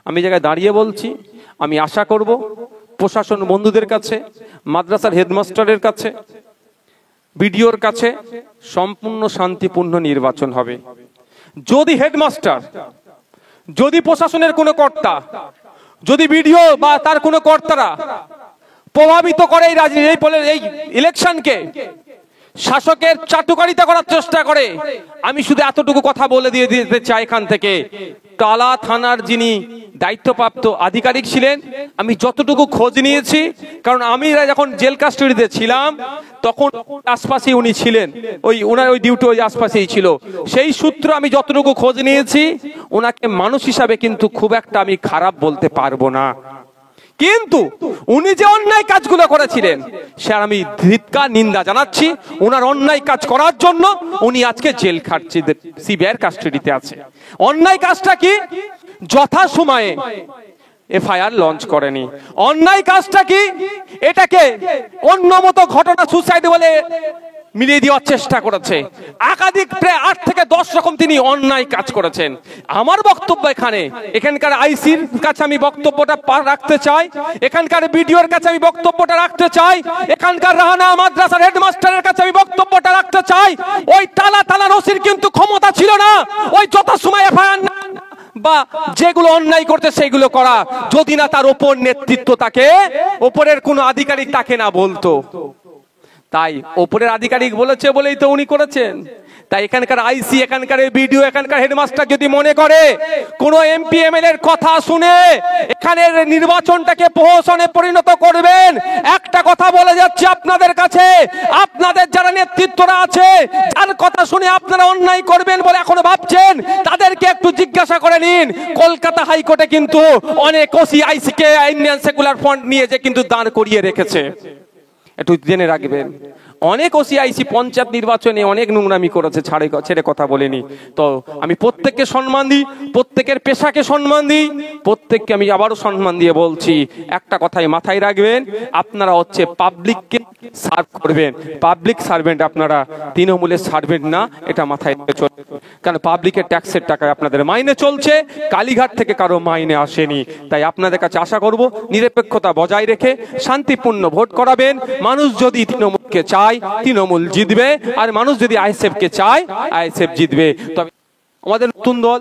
আমি জায়গায় দাঁড়িয়ে বলছি, আমি আশা করব প্রশাসন বন্ধুদের কাছে, মাদ্রাসার হেডমাস্টারের কাছে, বিডিওর কাছে সম্পূর্ণ শান্তিপূর্ণ নির্বাচন হবে। যদি হেডমাস্টার, যদি প্রশাসনের কোনো কর্তা, যদি বিডিও বা তার কোনো কর্তারা প্রভাবিত করে এই ইলেকশনকে, শাসকের চাটুকারিতা করার চেষ্টা করে, আমি শুধু এতটুকু কথা বলে দিয়ে দিতে চাই এখান থেকে, টালা থানার যিনি দায়িত্বপ্রাপ্ত আধিকারিক ছিলেন, আমি যতটুকু খোঁজ নিয়েছি, কারণ আমি যখন জেল কাস্টডিতে ছিলাম তখন আশপাশেই উনি ছিলেন, ওনার ওই ডিউটি ওই আশপাশেই ছিল, সেই সূত্র আমি যতটুকু খোঁজ নিয়েছি, ওনাকে মানুষ হিসাবে কিন্তু খুব একটা আমি খারাপ বলতে পারবো না। কিন্তু উনি যে অন্যায় কাজগুলো করেছিলেন সে আমি ধিক্কার নিন্দা জানাচ্ছি। ওনার অন্যায় কাজ করার জন্য উনি আজকে জেল খাটছে, সিবিআইয়ের কাস্টডিতে আছে। অন্যায় কাজটা কি? যথা সময়ে এফআইআর লঞ্চ করেনি। অন্যায় কাজটা কি? এটাকে অন্য মতো ঘটনা, সুসাইড বলে মিলিয়ে দেওয়ার চেষ্টা করেছে। একাধিক প্রায় 8 থেকে 10 রকম তিনি অন্যায় কাজ করেছেন। আমার বক্তব্য এখানকার আইসির কাছে আমি বক্তব্যটা রাখতে চাই, এখানকার বিডিওর কাছে আমি বক্তব্যটা রাখতে চাই, এখানকার রাহানা মাদ্রাসার হেডমাস্টারের কাছে আমি বক্তব্যটা রাখতে চাই। ওই টালা রশির কিন্তু ক্ষমতা ছিল না ওই যত সময় এফআইআর বা যেগুলো অন্যায় করতে সেইগুলো করা, যদি না তার ওপর নেতৃত্ব থাকে, ওপরের কোনো আধিকারিক তাকে না বলতো। তাই ওপরের আধিকারিক বলেছে বলেই তো উনি করেছেন। তাই এখানকার আইসি, এখানকার বিডিও, এখানকার হেডমাস্টার যদি মনে করে কোন এমপি এমএলএর কথা শুনে এখানের নির্বাচনটাকে প্রহসনে পরিণত করবেন, একটা কথা বলে যাচ্ছে আপনাদের কাছে, আপনাদের যারা নেতৃত্বরা আছে, যার কথা শুনে আপনারা অন্যায় করবেন বলে এখনো ভাবছেন, তাদেরকে একটু জিজ্ঞাসা করে নিন। কলকাতা হাইকোর্টে কিন্তু অনেক ওসি আইসি কে ইন্ডিয়ান সেকুলার ফ্রন্ট নিয়ে যে কিন্তু দাঁড় করিয়ে রেখেছে, একটু জেনে রাখবেন। অনেক ওসিআইসি পঞ্চায়েত নির্বাচনে অনেক নোংরামি করেছে, ছেড়ে কথা বলেনি। তো আমি প্রত্যেককে সম্মান দিই, প্রত্যেকের পেশাকে সম্মান দিই, প্রত্যেককে আমি আবারও সম্মান দিয়ে বলছি, একটা কথাই মাথায় রাখবেন, আপনারা হচ্ছে পাবলিককে সার্ভ করবেন, পাবলিক সার্ভেন্ট আপনারা, তৃণমূলের সার্ভেন্ট না, এটা মাথায় চলবে। কারণ পাবলিকের ট্যাক্সের টাকায় আপনাদের মাইনে চলছে, কালীঘাট থেকে কারো মাইনে আসেনি। তাই আপনাদের কাছে আশা করব নিরপেক্ষতা বজায় রেখে শান্তিপূর্ণ ভোট করাবেন। মানুষ যদি তৃণমূলকে চায় তৃণমূল জিতবে, আর মানুষ যদি আইএসএফ কে চায় আইএসএফ জিতবে। তবে আমাদের নতুন দল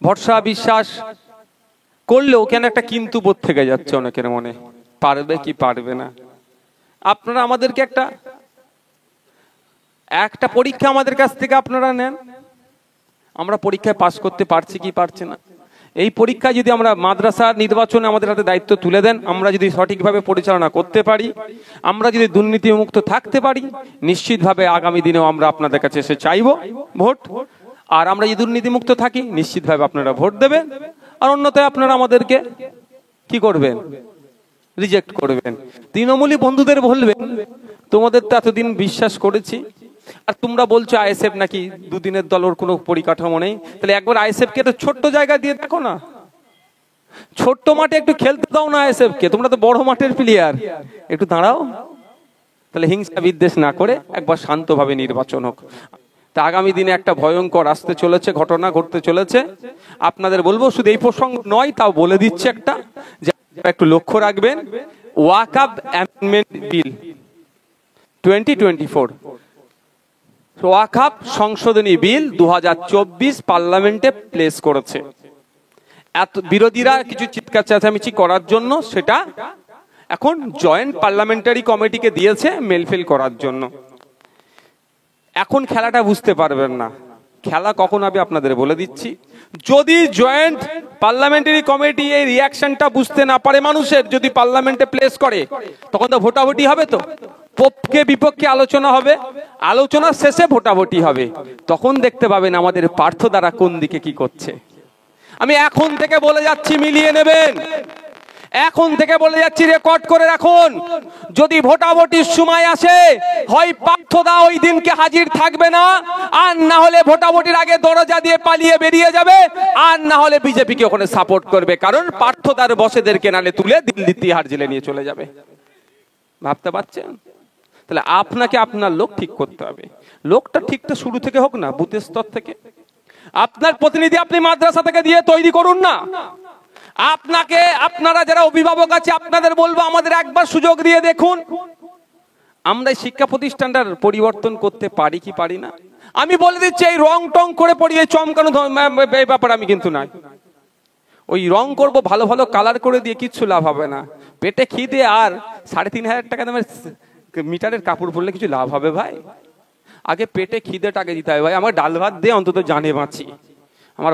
ভরসা বিশ্বাস করলেও কেন একটা কিন্তু বোধ থেকে যাচ্ছে অনেকের মনে, পারবে কি পারবে না। আপনারা আমাদেরকে একটা পরীক্ষা আমাদের কাছ থেকে আপনারা নেন, আমরা পরীক্ষায় পাস করতে পারছি কি পারছি না। এই পরীক্ষায় যদি আমরা মাদ্রাসার নির্বাচনে আমাদের হাতে দায়িত্ব তুলে দেন, আমরা যদি সঠিকভাবে পরিচালনা করতে পারি, আমরা যদি দুর্নীতিমুক্ত থাকতে পারি, নিশ্চিতভাবে আগামী দিনেও আমরা আপনাদের কাছে এসে চাইব ভোট। আর আমরা যদি দুর্নীতিমুক্ত থাকি, নিশ্চিতভাবে আপনারা ভোট দেবেন, আর অন্যথায় আপনারা আমাদেরকে কি করবেন? রিজেক্ট করবেন। তৃণমূলী বন্ধুদের বলবেন, তোমাদের তো এতদিন বিশ্বাস করেছি, আর তোমরা বলছো আইএসএফ নাকি দুদিনের দল, ওর কোনো পরিকাঠামো নেই, তাহলে একবার আইএসএফ কে তো ছোট্ট জায়গা দিয়ে দেখো না, ছোট্ট মাঠে একটু খেলতে দাও না আইএসএফ কে, তোমরা তো বড় মাঠের প্লেয়ার, একটু দাঁড়াও। তাহলে হিংসা বিদ্বেষ না করে একবার শান্তভাবে নির্বাচন হোক। তা আগামী দিনে একটা ভয়ঙ্কর আসতে চলেছে, ঘটনা ঘটতে চলেছে। আপনাদের বলবো, শুধু এই প্রসঙ্গ নয়, তাও বলে দিচ্ছে একটা, যে একটু লক্ষ্য রাখবেন, ওয়াকফ অ্যামেন্ডমেন্ট বিল 2024, ওয়াকফ সংশোধনী বিল 2024 পার্লামেন্টে প্লেস করেছে। এত বিরোধীরা কিছু চিৎকার চেঁচামেচি করার জন্য সেটা এখন জয়েন্ট পার্লামেন্টারি কমিটিকে দিয়েছে মেলফিল করার জন্য। এখন খেলাটা বুঝতে পারবেন না, খেলা কখন হবে আপনাদের বলে দিচ্ছি। যদি জয়েন্ট পার্লামেন্টারি কমিটি এই রিয়াকশনটা বুঝতে না পারে মানুষের, যদি পার্লামেন্টে প্লেস করে, তখন তো ভোটাভুটি হবে, তো পক্ষে বিপক্ষে আলোচনা হবে, আলোচনার শেষে ভোটাভুটি হবে, তখন দেখতে পাবেন আমাদের পার্থ দ্বারা কোন দিকে কি করছে। আমি এখন থেকে বলে যাচ্ছি, মিলিয়ে নেবেন, এখন থেকে বলে যাচ্ছি, রেকর্ড করে রাখুন। যদি ভোটাভুটির সময় আসে, হয় পার্থদা ওই দিনকে হাজির থাকবে না, আর না হলে ভোটাভুটির আগে দরজা দিয়ে পালিয়ে বেরিয়ে যাবে, আর না হলে বিজেপিকে ওখানে সাপোর্ট করবে, কারণ পার্থদার বসেদেরকে নালে তুলে দিল্লি তিহার জেলে নিয়ে চলে যাবে। ভাবতে পারছেন? তাহলে আপনাকে আপনার লোক ঠিক করতে হবে। লোকটা ঠিকটা শুরু থেকে হোক না, বুথের স্তর থেকে। আপনার প্রতিনিধি আপনি মাদ্রাসা থেকে দিয়ে তৈরি করুন না, আপনাকে, আপনারা যারা অভিভাবক আছে আপনাদের বলবো আমাদের একবার সুযোগ দিয়ে দেখুন আমরা এই শিক্ষা প্রতিষ্ঠানটার পরিবর্তন করতে পারি কি পারি না। আমি বলে দিচ্ছি এই রং টং করে পড়িয়ে চমকানো এই ব্যাপার আমি কিন্তু নাই। ওই রং করব ভালো ভালো কালার করে দিয়ে কিচ্ছু লাভ হবে না। পেটে খিদে আর 3,500 টাকা দামের মিটারের কাপড় পরলে কিছু লাভ হবে ভাই? আগে পেটে খিদেটাকে দিতে হবে ভাই। আমার ডাল ভাত দিয়ে অন্তত জানে বাঁচি। আমার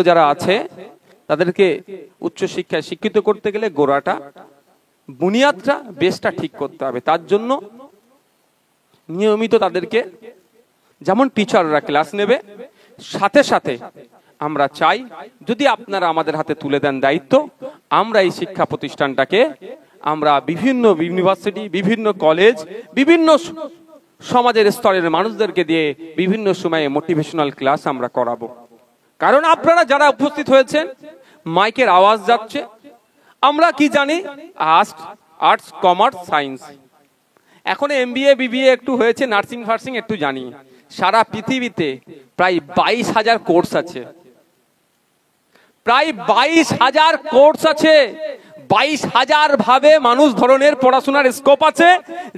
যারা আছে তাদেরকে উচ্চ শিক্ষায় শিক্ষিত করতে গেলে গোড়াটা, বুনিয়াদটা, বেসটা ঠিক করতে হবে। তার জন্য নিয়মিত তাদেরকে, যেমন টিচাররা ক্লাস নেবে, সাথে সাথে আমরা চাই যদি আপনারা আমাদের হাতে তুলে দেন দায়িত্ব, আমরা এই শিক্ষা প্রতিষ্ঠানটাকে আমরা বিভিন্ন ইউনিভার্সিটি, বিভিন্ন কলেজ, বিভিন্ন সমাজের স্তরের মানুষদেরকে দিয়ে বিভিন্ন সময়ে মোটিভেশনাল ক্লাস আমরা করাবো। কারণ আপনারা যারা উপস্থিত হয়েছেন, মাইকের আওয়াজ যাচ্ছে, আমরা কি জানি আর্টস, কমার্স, সায়েন্স, এখন MBA BBA একটু হয়েছে, নার্সিং ফার্সিং একটু জানি। সারা পৃথিবীতে প্রায় 22,000 কোর্স আছে, প্রায় 22,000 কোর্স আছে। 22,000 ভাবে মানুষ ধরনের পড়াশোনার স্কোপ আছে,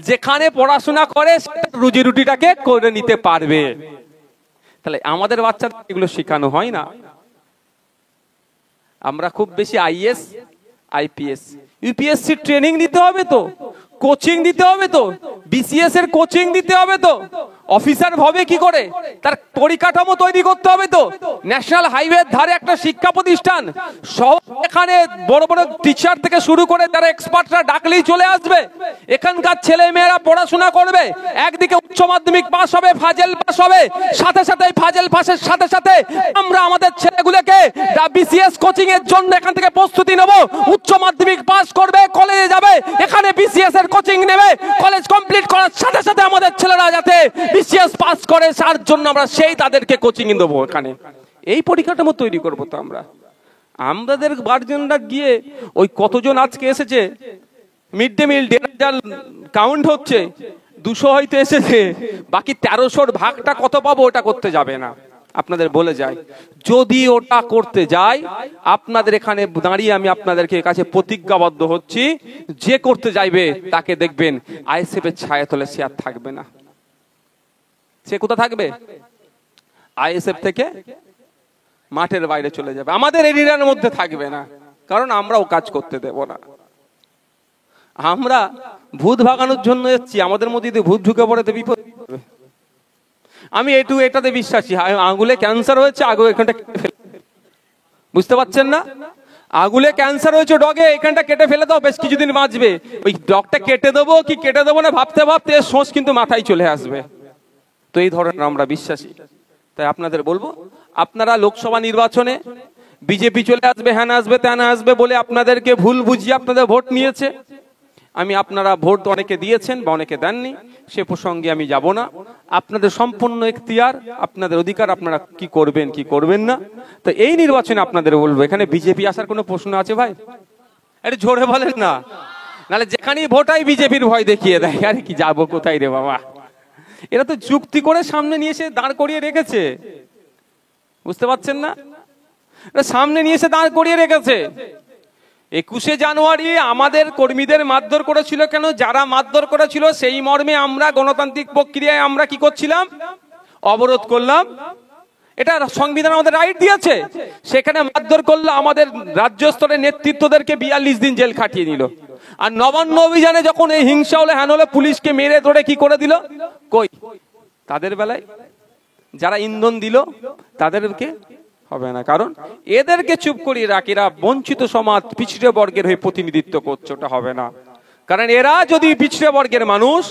যেখানে পড়াশোনা করে রুজি রুটিটাকে করে নিতে পারবে। তাহলে আমাদের বাচ্চাদের এগুলো শেখানো হয় না। আমরা খুব বেশি IAS, IPS, UPSC ট্রেনিং দিতে হবে তো, কোচিং দিতে হবে তো, BCS এর কোচিং দিতে হবে তো, অফিসার হবে কি করে, তার পরিকাঠামো তৈরি করতে হবে তো। ন্যাশনাল হাইওয়ের ধারে একটা শিক্ষা প্রতিষ্ঠান, সব এখানে বড় বড় টিচার থেকে শুরু করে তারা এক্সপার্টরা ডাকলেই চলে আসবে। এখানকার ছেলে মেয়েরা পড়াশোনা করবে, একদিকে উচ্চ মাধ্যমিক পাস হবে, ফাজেল পাস হবে, সাথে সাথে ফাজেল পাসের সাথে সাথে আমরা আমাদের ছেলেগুলোকে BCS কোচিং এর জন্য এখান থেকে প্রস্তুতি নেব। উচ্চ মাধ্যমিক পাস করবে, কলেজে যাবে, এখানে BCS এর কোচিং নেবে, কলেজ কমপ্লিট করার সাথে সাথে আমাদের ছেলেরা যাতে BCS পাস করে, তার জন্য আমরা সেই তাদেরকে কোচিং দেবো এখানে। এই পরিকাঠামো তৈরি করবো তো আমরা। আমাদের গার্জেনরা গিয়ে ওই কতজন আজকে এসেছে, মিড ডে মিল 1,500 কাউন্ট হচ্ছে, 200 হয়তো এসেছে, বাকি 1300-র ভাগটা কত পাবো ওটা করতে যাবে না। আপনাদের বলে যাই, যদি ওটা করতে যাই, আপনাদের এখানে দাঁড়িয়ে আমি আপনাদেরকে কাছে প্রতিজ্ঞাবদ্ধ হচ্ছি, যে করতে যাইবে তাকে দেখবেন ISF এর ছায়াতলে সে আর থাকবে না। সে কোথা থাকবে? ISF থেকে মাঠের বাইরে চলে যাবে, আমাদের এরিয়ার মধ্যে থাকবে না। কারণ আমরাও কাজ করতে দেব না। আমরা ভূত ভাগানোর জন্য এসেছি, আমাদের মধ্যে যদি ভূত ঢুকে পড়ে তো বিপদ হবে। আমি এটাতে বিশ্বাসী, আঙুলে ক্যান্সার হয়েছে, আগে এখানটা কেটে ফেলে, বুঝতে পারছেন না? আঙুলে ক্যান্সার হয়েছে ডগে, এখানটা কেটে ফেলে দাও, বেশ কিছুদিন বাঁচবে। ওই ডগটা কেটে দেবো কি কেটে দেবো না ভাবতে ভাবতে সোচ কিন্তু মাথায় চলে আসবে। তো এই ধরনের আমরা বিশ্বাসী। তাই আপনাদের বলবো, আপনারা লোকসভা নির্বাচনে বিজেপি চলে আসবে, হ্যাঁ আসবে, ত্যান আসবে বলে আপনাদেরকে ভুল বুঝিয়ে আপনাদের ভোট নিয়েছে। আপনারা ভোট অনেকে দিয়েছেন বা অনেকে দেননি, সে প্রসঙ্গে আমি যাব না। আপনাদের সম্পূর্ণ এখতিয়ার, আপনাদের অধিকার, আপনারা কি করবেন কি করবেন না। তো এই নির্বাচনে আপনাদের বলবো, এখানে বিজেপি আসার কোনো প্রশ্ন আছে ভাই? একটু জোরে বলেন না, নাহলে যেখানেই ভোটাই বিজেপির ভয় দেখিয়ে দেয়। আরে কি যাবো কোথায় রে বাবা, এরা তো যুক্তি করে সামনে নিয়ে এসে দাঁড় করিয়ে রেখেছে, বুঝতে পারছেন না? সামনে নিয়ে এসে দাঁড় করিয়ে রেখেছে। 21শে জানুয়ারি আমাদের কর্মীদের মারধর করেছিল কেন? যারা মারধর করেছিল সেই মর্মে আমরা গণতান্ত্রিক প্রক্রিয়ায় আমরা কি করছিলাম? অবরোধ করলাম। এটা সংবিধান আমাদের রাইট দিয়েছে। সেখানে মারধর করলো, আমাদের রাজ্য স্তরের নেতৃত্বদেরকে 42 দিন জেল খাটিয়ে নিল। আর নবান্ন অভিযানে যখন এই হিংসা হলে হ্যান হলে পুলিশকে মেরে ধরে কি করে দিল? কই তাদের বেলায় যারা ইন্ধন দিল তাদেরকে হবে না, কারণ এদেরকে চুপ করিয়ে রাখি, এরা বঞ্চিত সমাজ পিছড়ে বর্গের হয়ে প্রতিনিধিত্ব করছে, ওটা হবে না। কারণ এরা যদি পিছড়ে বর্গের মানুষ,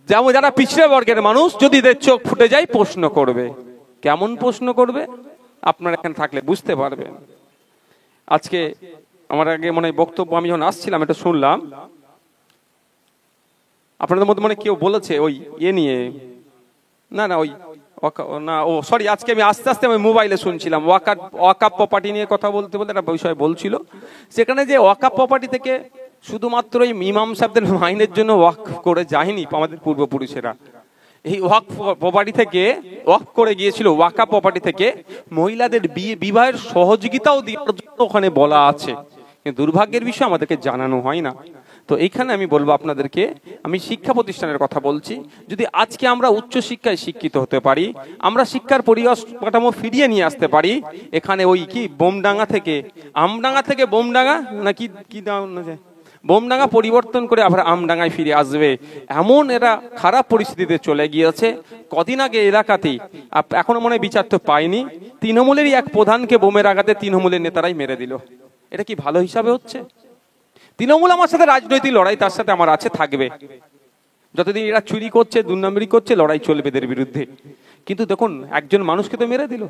যেমন যারা পিছড়ে বর্গের মানুষ যদি এদের চোখ ফুটে যায় প্রশ্ন করবে। কেমন প্রশ্ন করবে আপনারা এখানে থাকলে বুঝতে পারবেন। আজকে আমার আগে মনে হয় বক্তব্য আমি যখন আসছিলাম এটা শুনলাম, আপনাদের মধ্যে মনে কেউ বলেছে ওই নিয়ে, না ওই না ও সরি, আজকে আমি আস্তে আস্তে আমি মোবাইলে শুনছিলাম ওয়াকাফ প্রপার্টি নিয়ে কথা বলতে বলতে একটা বিষয় বলছিল। সেখানে যে ওয়াকাফ প্রপার্টি থেকে শুধুমাত্র এই ইমাম সাহেবদের মাইনের জন্য ওয়াকফ করে যায়নি আমাদের পূর্বপুরুষেরা, এই ওয়াকফ প্রপার্টি থেকে ওয়াকফ করে গিয়েছিল, ওয়াকা প্রপার্টি থেকে মহিলাদের বিবাহের সহযোগিতাও দেওয়ার জন্য ওখানে বলা আছে, কিন্তু দুর্ভাগ্যের বিষয় আমাদেরকে জানানো হয় না। তো এইখানে আমি বলবো আপনাদেরকে, আমি শিক্ষা প্রতিষ্ঠানের কথা বলছি, যদি আজকে আমরা উচ্চ শিক্ষায় শিক্ষিত হতে পারি, আমরা শিক্ষার পরিবেশ কাঠামো ফিরিয়ে নিয়ে আসতে পারি, এখানে ওই কি বোমডাঙ্গা থেকে আমডাঙ্গা থেকে বোমডাঙ্গা না কি কি বোমডাঙ্গা পরিবর্তন করে আবার আমডাঙ্গায় ফিরে আসবে, এমন এরা খারাপ পরিস্থিতিতে চলে গিয়েছে। কদিন আগে এলাকাতেই, এখনো মনে বিচার তো পায়নি, তৃণমূলেরই এক প্রধানকে বোমের আঘাতে তৃণমূলের নেতারাই মেরে দিল। এটা কি ভালো হিসাবে হচ্ছে? তৃণমূল আমার সাথে রাজনৈতিক লড়াই তার সাথে আমার আছে, থাকবে, যতদিন এরা চুরি করছে, দুর্নামরি করছে, লড়াই চলবে এদের বিরুদ্ধে। কিন্তু দেখুন একজন মানুষকে তো মেরে দিল।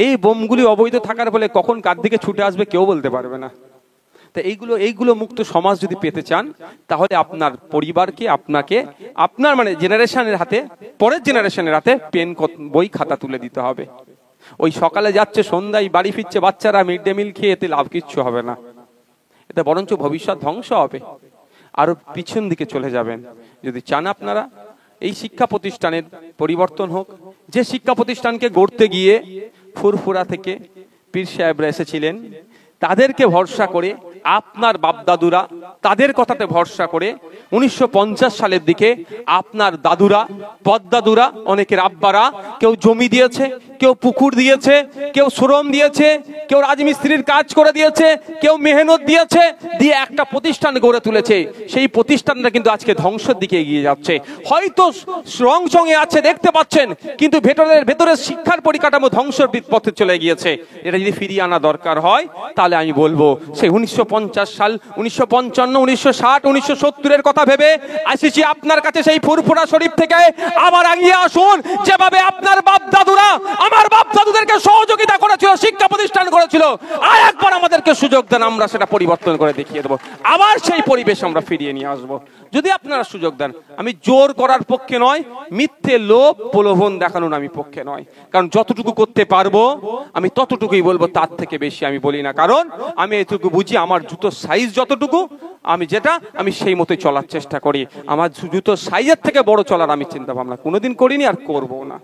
এই বোমগুলি অবৈধ থাকার ফলে কখন কার দিকে ছুটে আসবে কেউ বলতে পারবে না। তো এইগুলো মুক্ত সমাজ যদি পেতে চান, তাহলে আপনার পরিবারকে, আপনাকে, আপনার মানে জেনারেশনের হাতে, পরের জেনারেশনের হাতে পেন বই খাতা তুলে দিতে হবে। ওই সকালে যাচ্ছে সন্ধ্যায় বাড়ি ফিরছে বাচ্চারা, মিড ডে মিল খেয়ে এতে লাভ কিচ্ছু হবে না, এতে বরঞ্চ ভবিষ্যৎ ধ্বংস হবে, আরো পিছন দিকে চলে যাবেন। যদি চান আপনারা এই শিক্ষা প্রতিষ্ঠানের পরিবর্তন হোক, যে শিক্ষা প্রতিষ্ঠানকে গড়তে গিয়ে ফুরফুরা থেকে পীর সাহেবরা এসেছিলেন, তাদেরকে ভরসা করে আপনার বাপদাদুরা, তাদের কথাতে ভরসা করে 1950 সালের দিকে আপনার দাদুরা, পদ্দাদুরা, অনেকের আব্বারা, কেউ জমি দিয়েছে, কেউ পুকুর দিয়েছে, কেউ শ্রম দিয়েছে, কেউ রাজমিস্ত্রির কাজ করে দিয়েছে, কেউ মেহনত দিয়েছে, দিয়ে একটা প্রতিষ্ঠান গড়ে তুলেছে। সেই প্রতিষ্ঠানটা কিন্তু আজকে ধ্বংসের দিকে এগিয়ে যাচ্ছে। হয়তো রং চঙে আছে দেখতে পাচ্ছেন, কিন্তু ভেতরের শিক্ষার পরিকাঠামো ধ্বংসের পথে চলে গিয়েছে। এটা যদি ফিরিয়ে আনা দরকার হয়, তাহলে আমি বলবো সেই 1950 সাল, 1955, 1960, 1970-এর কথা ভেবে আসিছি আপনার কাছে সেই ফুরফুরা শরীফ থেকে। আবার এগিয়ে আসুন, যেভাবে আপনার বাপ দাদুরা আমার বাপ দাদুদেরকে সহযোগিতা করেছিল, শিক্ষা প্রতিষ্ঠান করেছিল, আর একবার আমাদেরকে সুযোগ দেন, আমরা সেটা পরিবর্তন করে দেখিয়ে দেবো, আবার সেই পরিবেশ আমরা ফিরিয়ে নিয়ে আসবো, যদি আপনারা সুযোগ দেন। আমি জোর করার পক্ষে নয়, মিথ্যে লোভ প্রলোভন দেখানোর আমি পক্ষে নয়, কারণ যতটুকু করতে পারবো আমি ততটুকুই বলবো, তার থেকে বেশি আমি বলি না। কারণ আমি এটুকু বুঝি, আমার জুতোর সাইজ যতটুকু, আমি সেই মতোই চলার চেষ্টা করি। আমার জুতোর সাইজের থেকে বড় চলার আমি চিন্তা ভাবনা কোনোদিন করিনি আর করবো না।